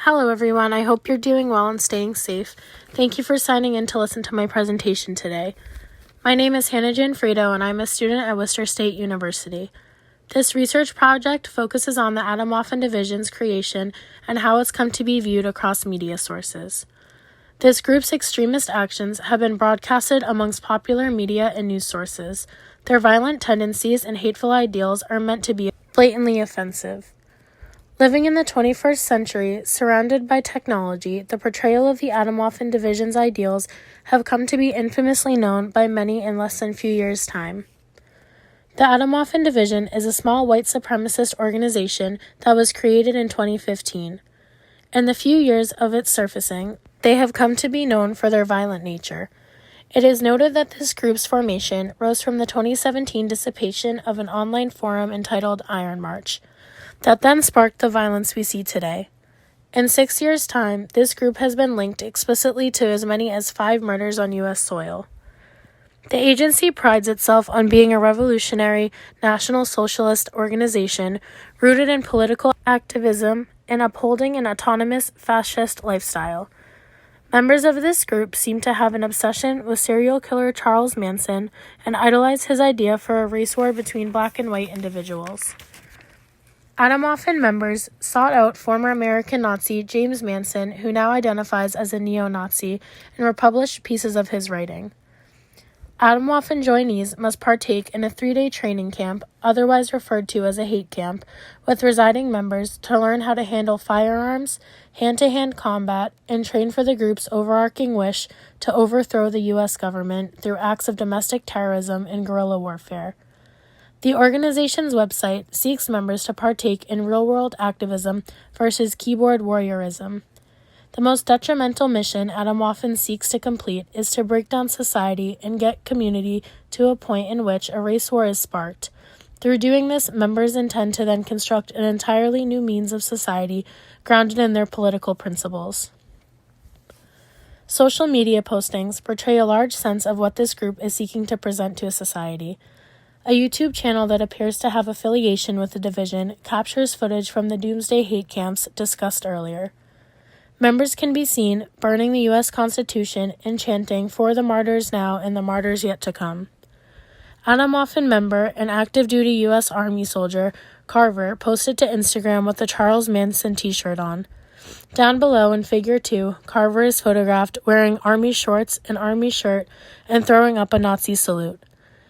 Hello everyone, I hope you're doing well and staying safe. Thank you for signing in to listen to my presentation today. My name is Gianfriddo and I'm a student at Worcester State University. This research project focuses on the Atomwaffen division's creation and how it's come to be viewed across media sources. This group's extremist actions have been broadcasted amongst popular media and news sources. Their violent tendencies and hateful ideals are meant to be blatantly offensive. Living in the 21st century, surrounded by technology, the portrayal of the Atomwaffen division's ideals have come to be infamously known by many in less than a few years' time. The Atomwaffen division is a small white supremacist organization that was created in 2015. In the few years of its surfacing, they have come to be known for their violent nature. It is noted that this group's formation rose from the 2017 dissipation of an online forum entitled Iron March, that then sparked the violence we see today. In 6 years' time, this group has been linked explicitly to as many as 5 murders on U.S. soil. The agency prides itself on being a revolutionary, National Socialist organization rooted in political activism and upholding an autonomous, fascist lifestyle. Members of this group seem to have an obsession with serial killer Charles Manson and idolize his idea for a race war between black and white individuals. Atomwaffen members sought out former American Nazi James Manson, who now identifies as a neo-Nazi, and republished pieces of his writing. Atomwaffen joinees must partake in a 3-day training camp, otherwise referred to as a hate camp, with residing members to learn how to handle firearms, hand-to-hand combat, and train for the group's overarching wish to overthrow the U.S. government through acts of domestic terrorism and guerrilla warfare. The organization's website seeks members to partake in real-world activism versus keyboard warriorism. The most detrimental mission Atomwaffen seeks to complete is to break down society and get community to a point in which a race war is sparked. Through doing this, members intend to then construct an entirely new means of society grounded in their political principles. Social media postings portray a large sense of what this group is seeking to present to a society. A YouTube channel that appears to have affiliation with the division captures footage from the doomsday hate camps discussed earlier. Members can be seen burning the U.S. Constitution and chanting "For the martyrs now and the martyrs yet to come." Atomwaffen member and active duty U.S. Army soldier Carver posted to Instagram with the Charles Manson t-shirt on. Down below in Figure 2, Carver is photographed wearing Army shorts, an Army shirt, and throwing up a Nazi salute.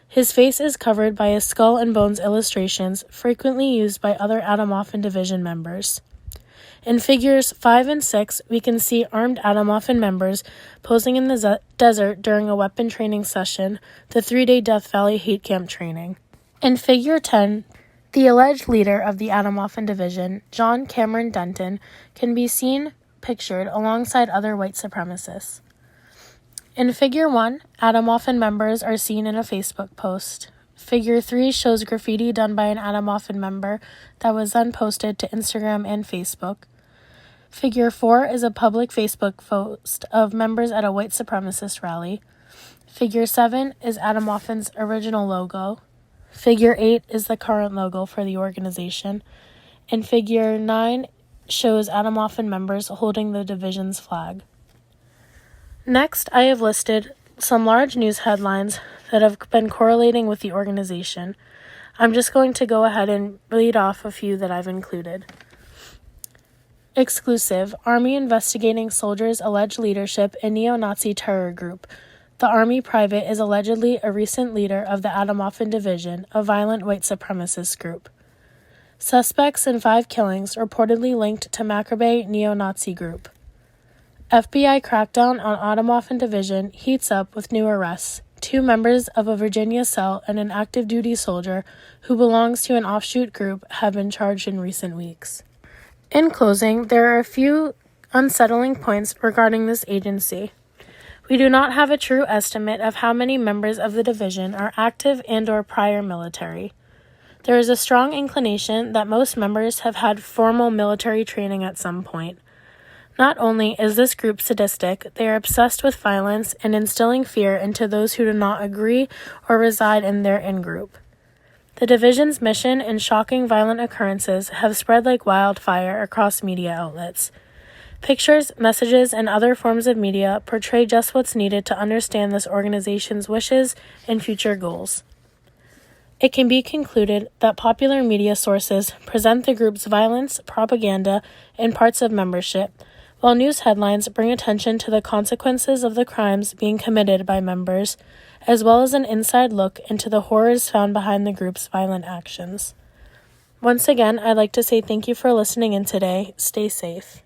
His face is covered by his skull and bones illustrations frequently used by other Atomwaffen division members. In Figures 5 and 6, we can see armed Atomwaffen members posing in the desert during a weapon training session, the 3-day Death Valley hate camp training. In Figure 10, the alleged leader of the Atomwaffen division, John Cameron Denton, can be seen pictured alongside other white supremacists. In Figure 1, Atomwaffen members are seen in a Facebook post. Figure 3 shows graffiti done by an Atomwaffen member that was then posted to Instagram and Facebook. Figure 4 is a public Facebook post of members at a white supremacist rally. Figure 7 is Atomwaffen's original logo. Figure 8 is the current logo for the organization. And Figure 9 shows Atomwaffen members holding the division's flag. Next, I have listed some large news headlines that have been correlating with the organization. I'm just going to go ahead and read off a few that I've included. Exclusive: Army investigating soldiers' alleged leadership in neo-Nazi terror group. The Army private is allegedly a recent leader of the Atomwaffen division, a violent white supremacist group. Suspects in 5 killings reportedly linked to Maccabee neo-Nazi group. FBI crackdown on Atomwaffen division heats up with new arrests. 2 members of a Virginia cell and an active duty soldier who belongs to an offshoot group have been charged in recent weeks. In closing, there are a few unsettling points regarding this agency. We do not have a true estimate of how many members of the division are active and/or prior military. There is a strong inclination that most members have had formal military training at some point. Not only is this group sadistic, they are obsessed with violence and instilling fear into those who do not agree or reside in their in-group. The division's mission and shocking violent occurrences have spread like wildfire across media outlets. Pictures, messages, and other forms of media portray just what's needed to understand this organization's wishes and future goals. It can be concluded that popular media sources present the group's violence, propaganda, and parts of membership, while news headlines bring attention to the consequences of the crimes being committed by members, as well as an inside look into the horrors found behind the group's violent actions. Once again, I'd like to say thank you for listening in today. Stay safe.